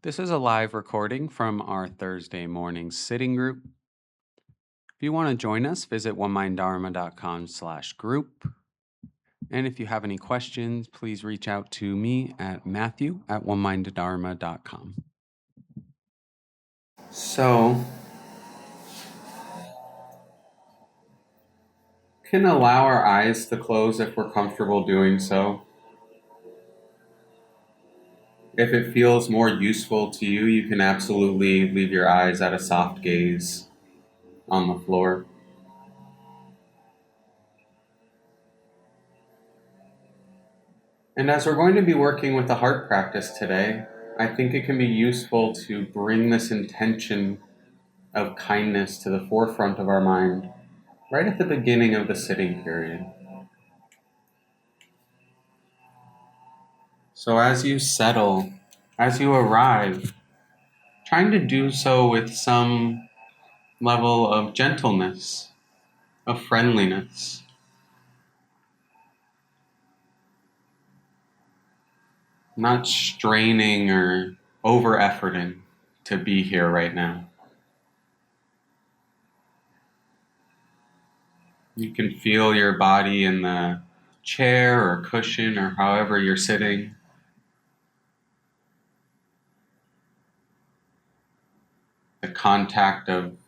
This is a live recording from our Thursday morning sitting group. If you want to join us, visit oneminddharma.com/group. And if you have any questions, please reach out to me at matthew@oneminddharma.com. So, can allow our eyes to close if we're comfortable doing so. If it feels more useful to you, you can absolutely leave your eyes at a soft gaze on the floor. And as we're going to be working with the heart practice today, I think it can be useful to bring this intention of kindness to the forefront of our mind right at the beginning of the sitting period. So as you settle, as you arrive, trying to do so with some level of gentleness, of friendliness. Not straining or over-efforting to be here right now. You can feel your body in the chair or cushion or however you're sitting. The contact of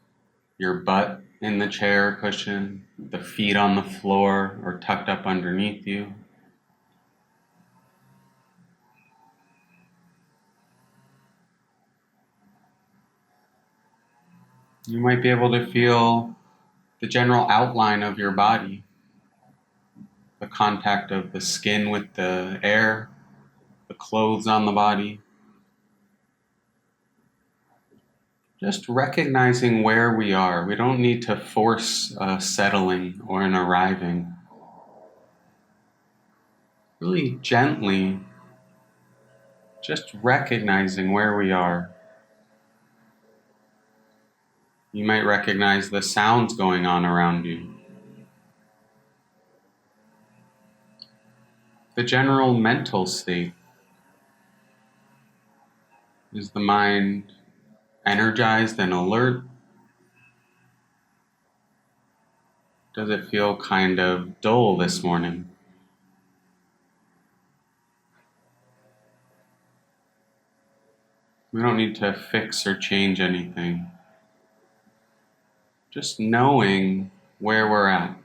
your butt in the chair or cushion, the feet on the floor or tucked up underneath you. You might be able to feel the general outline of your body, the contact of the skin with the air, the clothes on the body. Just recognizing where we are. We don't need to force a settling or an arriving. Really gently, just recognizing where we are. You might recognize the sounds going on around you. The general mental state. Is the mind energized and alert? Does it feel kind of dull this morning? We don't need to fix or change anything. Just knowing where we're at.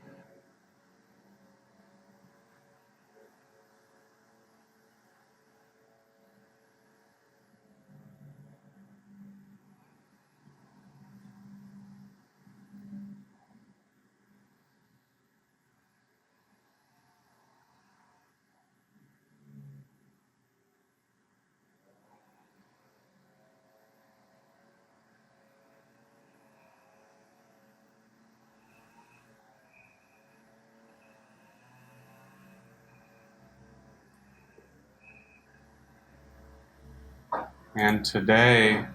And today,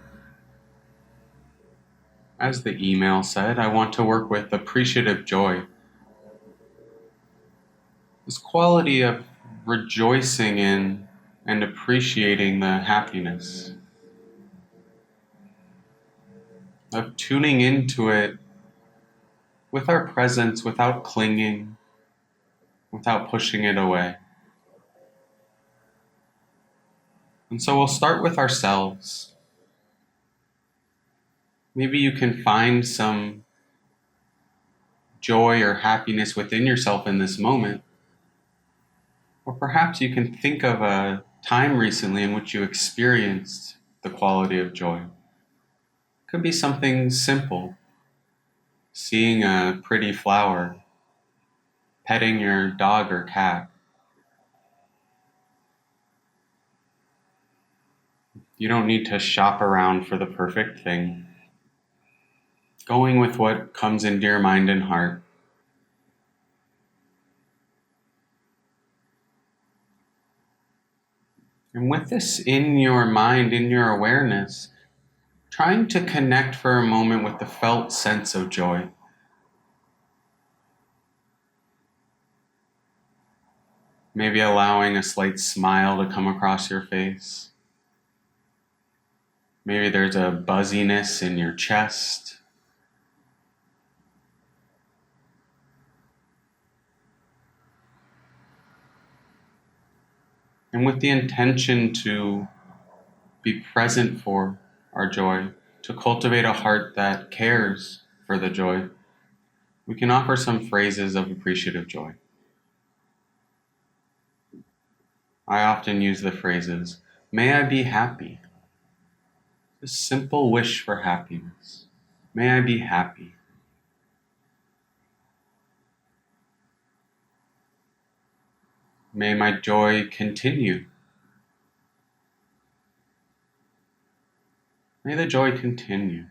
as the email said, I want to work with appreciative joy. This quality of rejoicing in and appreciating the happiness, of tuning into it with our presence without clinging, without pushing it away. And so we'll start with ourselves. Maybe you can find some joy or happiness within yourself in this moment. Or perhaps you can think of a time recently in which you experienced the quality of joy. It could be something simple. Seeing a pretty flower, petting your dog or cat. You don't need to shop around for the perfect thing. Going with what comes into your mind and heart. And with this in your mind, in your awareness, trying to connect for a moment with the felt sense of joy. Maybe allowing a slight smile to come across your face. Maybe there's a buzziness in your chest. And with the intention to be present for our joy, to cultivate a heart that cares for the joy, we can offer some phrases of appreciative joy. I often use the phrases, may I be happy. A simple wish for happiness. May I be happy. May my joy continue. May the joy continue.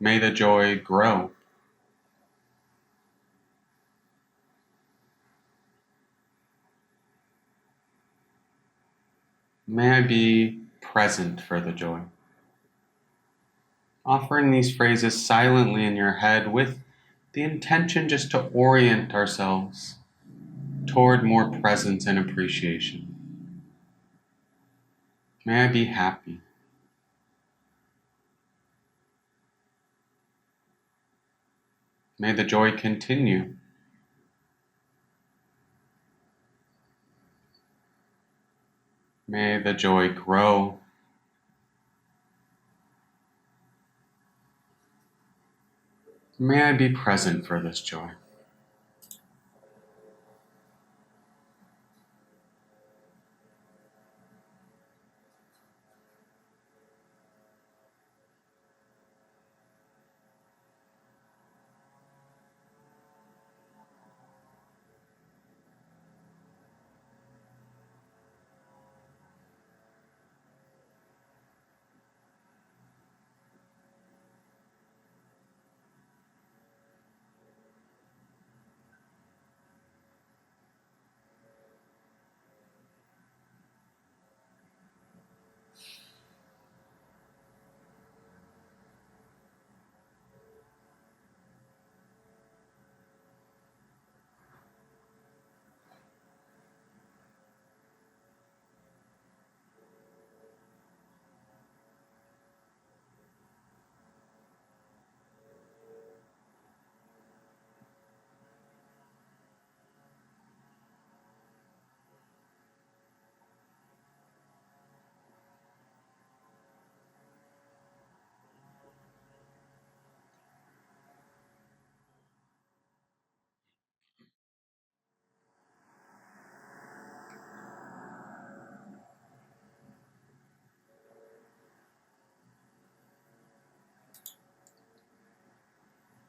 May the joy grow. May I be present for the joy. Offering these phrases silently in your head with the intention just to orient ourselves toward more presence and appreciation. May I be happy. May the joy continue. May the joy grow. May I be present for this joy.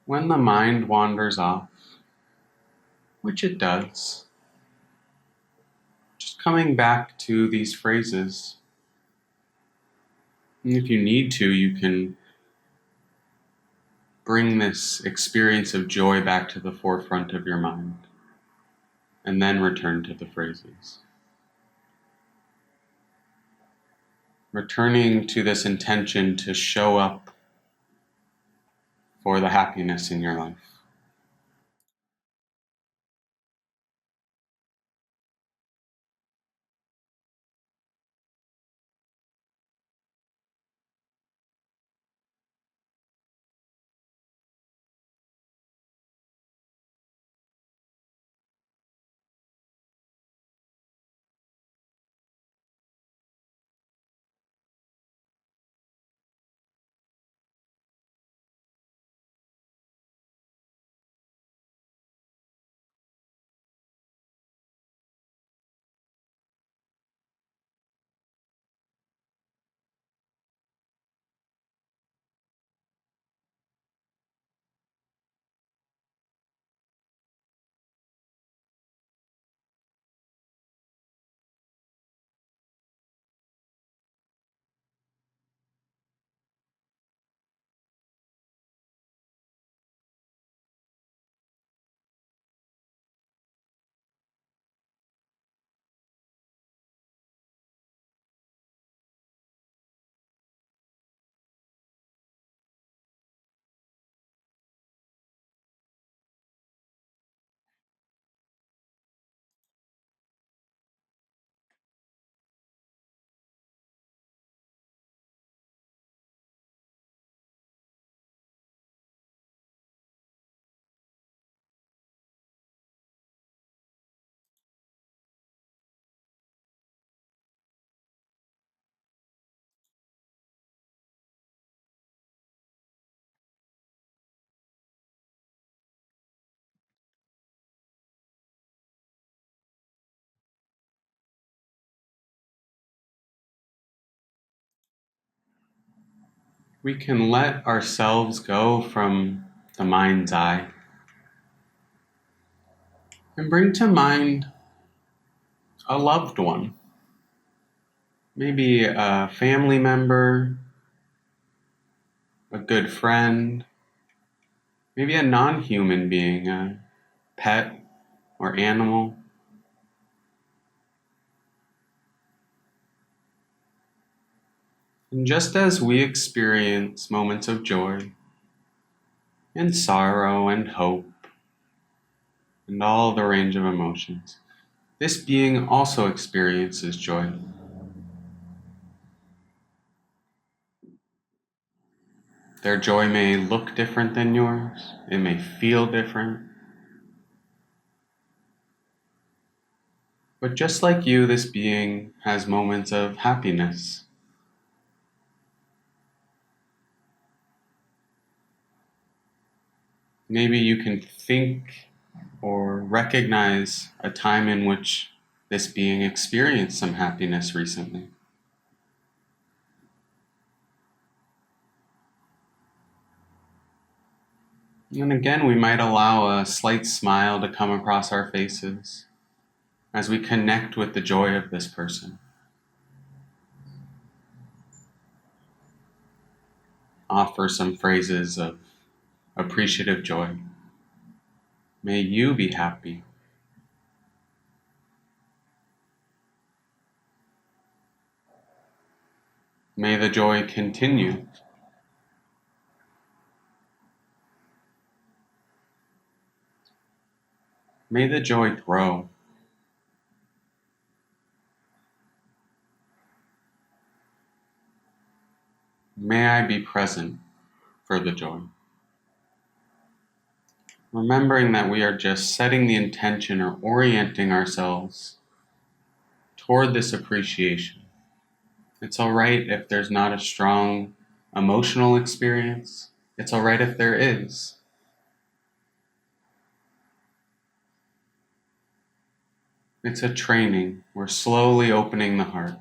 When the mind wanders off, which it does, just coming back to these phrases. And if you need to, you can bring this experience of joy back to the forefront of your mind and then return to the phrases. Returning to this intention to show up for the happiness in your life. we can let ourselves go from the mind's eye and bring to mind a loved one, maybe a family member, a good friend, maybe a non human being, a pet or animal. And just as we experience moments of joy and sorrow and hope and all the range of emotions, this being also experiences joy. Their joy may look different than yours, it may feel different, but just like you, this being has moments of happiness. Maybe you can think or recognize a time in which this being experienced some happiness recently. And again, we might allow a slight smile to come across our faces as we connect with the joy of this person. Offer some phrases of appreciative joy. May you be happy. May the joy continue. May the joy grow. May I be present for the joy. Remembering that we are just setting the intention or orienting ourselves toward this appreciation. It's all right if there's not a strong emotional experience. It's all right if there is. It's a training. We're slowly opening the heart.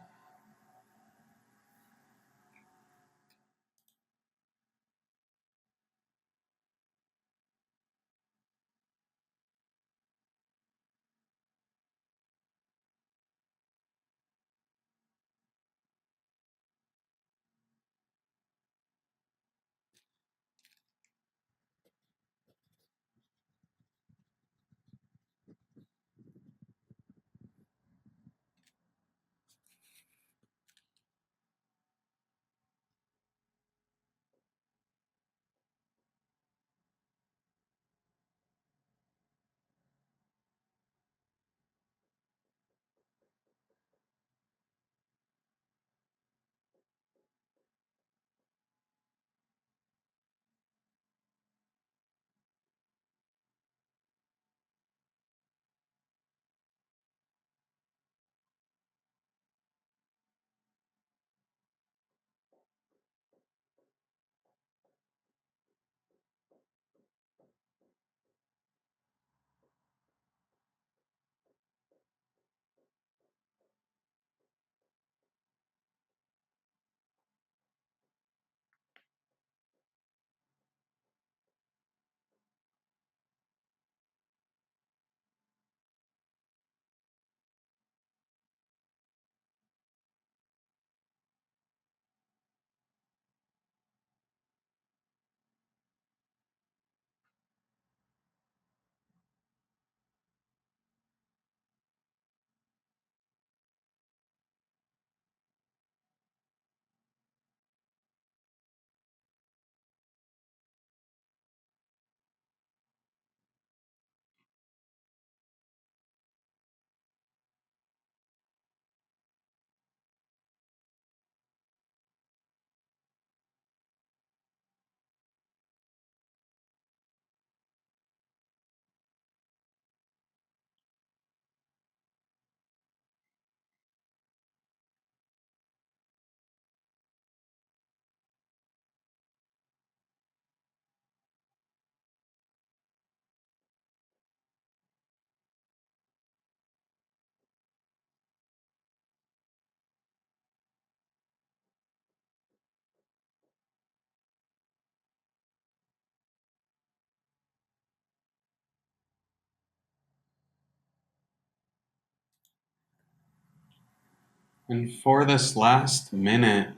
And for this last minute,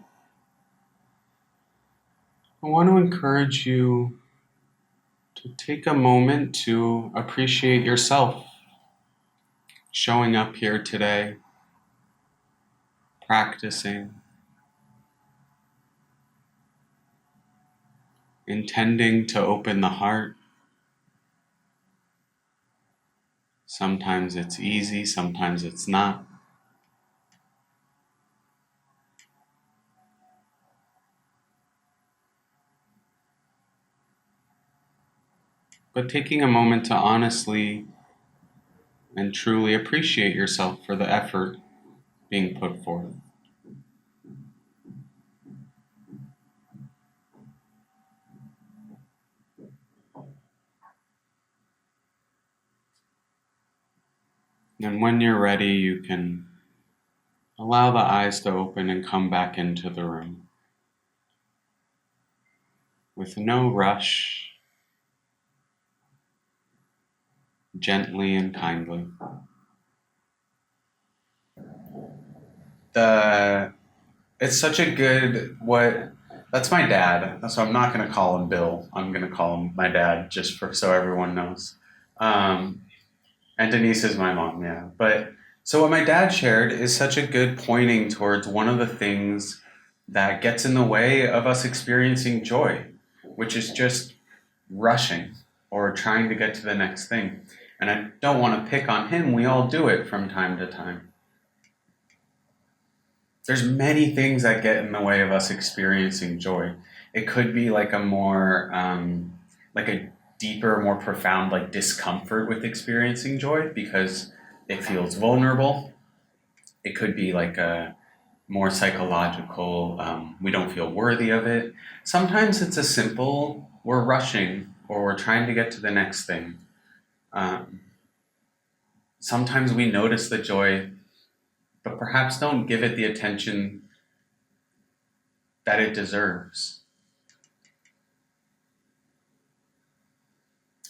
I want to encourage you to take a moment to appreciate yourself showing up here today, practicing, intending to open the heart. Sometimes it's easy, sometimes it's not. But taking a moment to honestly and truly appreciate yourself for the effort being put forth. And when you're ready, you can allow the eyes to open and come back into the room with no rush, gently and kindly. The It's such a good what that's my dad, so I'm not going to call him Bill. I'm going to call him my dad just for so everyone knows. Um, and Denise is my mom, yeah. But so what my dad shared is such a good pointing towards one of the things that gets in the way of us experiencing joy, which is just rushing or trying to get to the next thing. And I don't want to pick on him. We all do it from time to time. There's many things that get in the way of us experiencing joy. It could be like a more, like a deeper, more profound, like discomfort with experiencing joy because it feels vulnerable. It could be like a more psychological, we don't feel worthy of it. Sometimes it's a simple, we're rushing or we're trying to get to the next thing. Um, Sometimes we notice the joy, but perhaps don't give it the attention that it deserves.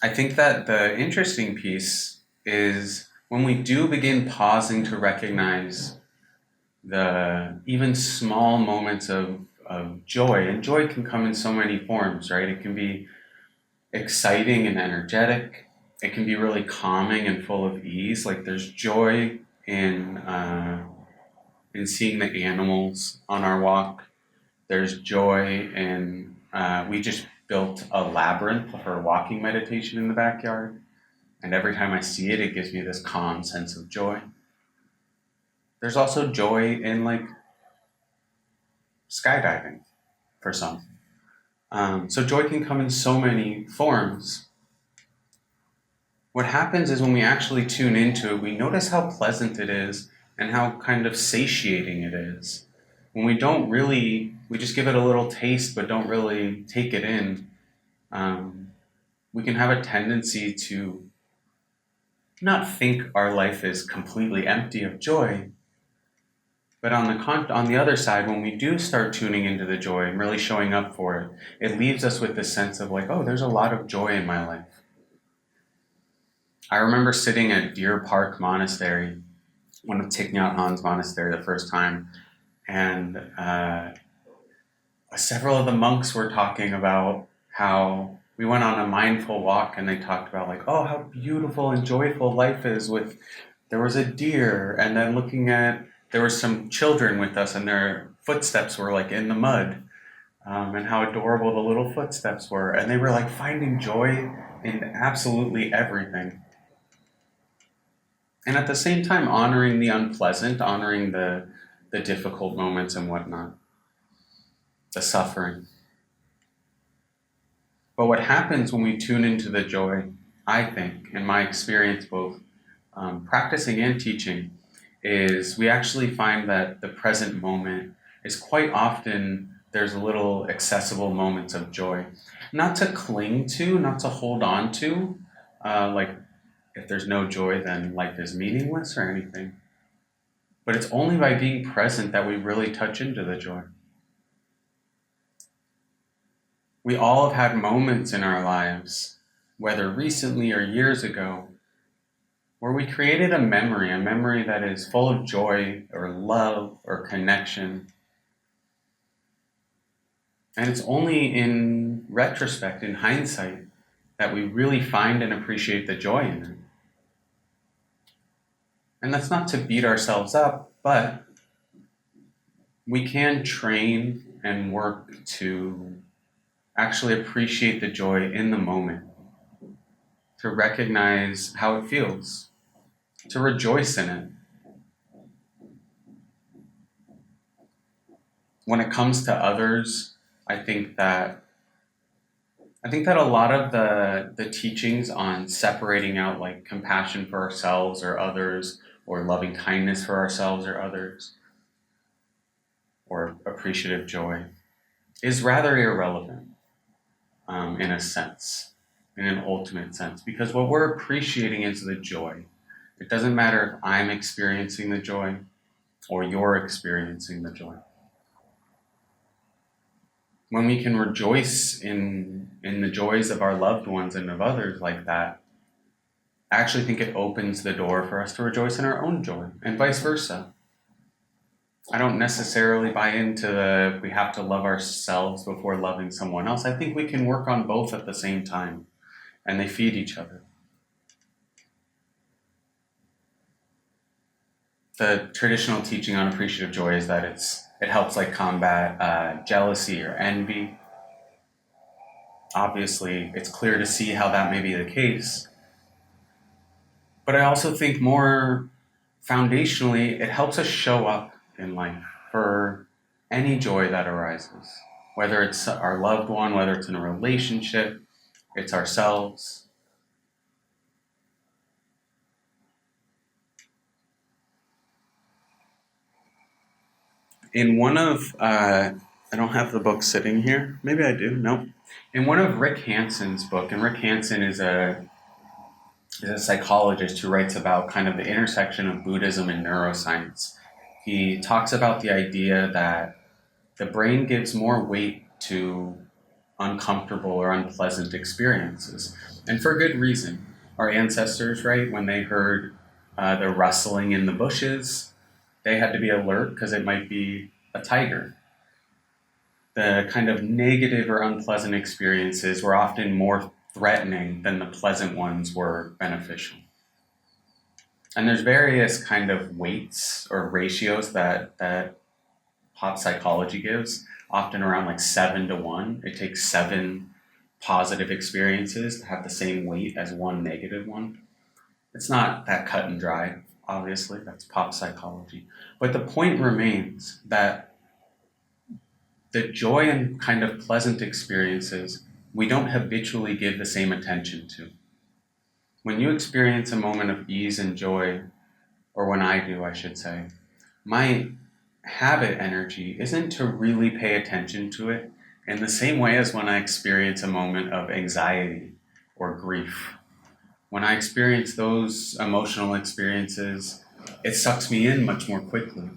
I think that the interesting piece is when we do begin pausing to recognize the even small moments of joy, and joy can come in so many forms, right? It can be exciting and energetic, it can be really calming and full of ease. Like there's joy in seeing the animals on our walk. There's joy in we just built a labyrinth for walking meditation in the backyard. And every time I see it, it gives me this calm sense of joy. There's also joy in like skydiving for some. So joy can come in so many forms. What happens is when we actually tune into it, we notice how pleasant it is and how kind of satiating it is. When we don't really, we just give it a little taste but don't really take it in, we can have a tendency to not think our life is completely empty of joy. But on the other side, when we do start tuning into the joy and really showing up for it, it leaves us with this sense of like, oh, there's a lot of joy in my life. I remember sitting at Deer Park Monastery, one of Thich Nhat Hanh's monastery, the first time, and several of the monks were talking about how we went on a mindful walk, and they talked about like, oh, how beautiful and joyful life is with. There was a deer, and then there were some children with us, and their footsteps were like in the mud, and how adorable the little footsteps were. And they were like finding joy in absolutely everything. And at the same time, honoring the unpleasant, honoring the difficult moments and whatnot, the suffering. But what happens when we tune into the joy, I think, in my experience, both practicing and teaching, is we actually find that the present moment is quite often there's little accessible moments of joy. Not to cling to, not to hold on to, like if there's no joy, then life is meaningless or anything. But it's only by being present that we really touch into the joy. We all have had moments in our lives, whether recently or years ago, where we created a memory that is full of joy or love or connection. And it's only in retrospect, in hindsight, that we really find and appreciate the joy in it. And that's not to beat ourselves up, but we can train and work to actually appreciate the joy in the moment, to recognize how it feels, to rejoice in it. When it comes to others, I think that a lot of the teachings on separating out like compassion for ourselves or others, or loving kindness for ourselves or others, or appreciative joy, is rather irrelevant in a sense, in an ultimate sense, because what we're appreciating is the joy. It doesn't matter if I'm experiencing the joy or you're experiencing the joy. When we can rejoice in the joys of our loved ones and of others like that, I actually think it opens the door for us to rejoice in our own joy, and vice versa. I don't necessarily buy into we have to love ourselves before loving someone else. I think we can work on both at the same time, and they feed each other. The traditional teaching on appreciative joy is that it helps like combat jealousy or envy. Obviously, it's clear to see how that may be the case. But I also think more foundationally, it helps us show up in life for any joy that arises, whether it's our loved one, whether it's in a relationship, it's ourselves. In one of, I don't have the book sitting here. Maybe I do. Nope. In one of Rick Hanson's book, and Rick Hanson is a psychologist who writes about kind of the intersection of Buddhism and neuroscience. He talks about the idea that the brain gives more weight to uncomfortable or unpleasant experiences, and for good reason. Our ancestors, right, when they heard the rustling in the bushes, they had to be alert because it might be a tiger. The kind of negative or unpleasant experiences were often more threatening than the pleasant ones were beneficial. And there's various kind of weights or ratios that pop psychology gives, often around like 7 to 1. It takes 7 positive experiences to have the same weight as 1 negative one. It's not that cut and dry, obviously, that's pop psychology. But the point remains that the joy and kind of pleasant experiences we don't habitually give the same attention to. When you experience a moment of ease and joy, or when I do, I should say, my habit energy isn't to really pay attention to it in the same way as when I experience a moment of anxiety or grief. When I experience those emotional experiences, it sucks me in much more quickly.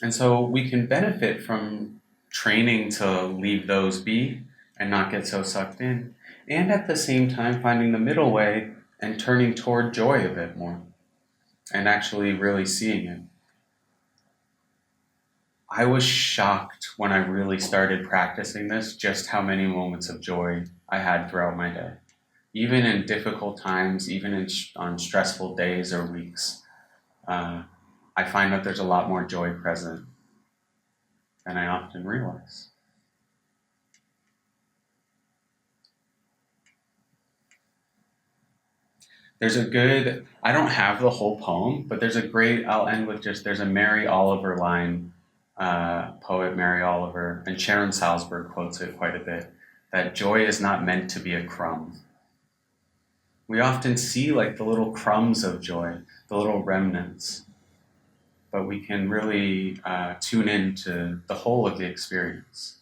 And so we can benefit from training to leave those be and not get so sucked in, and at the same time finding the middle way and turning toward joy a bit more and actually really seeing it. I was shocked when I really started practicing this, just how many moments of joy I had throughout my day. Even in difficult times, even on stressful days or weeks, I find that there's a lot more joy present than I often realize. I don't have the whole poem, but I'll end with there's a Mary Oliver line, poet Mary Oliver, and Sharon Salzberg quotes it quite a bit, that joy is not meant to be a crumb. We often see like the little crumbs of joy, the little remnants, but we can really tune into the whole of the experience.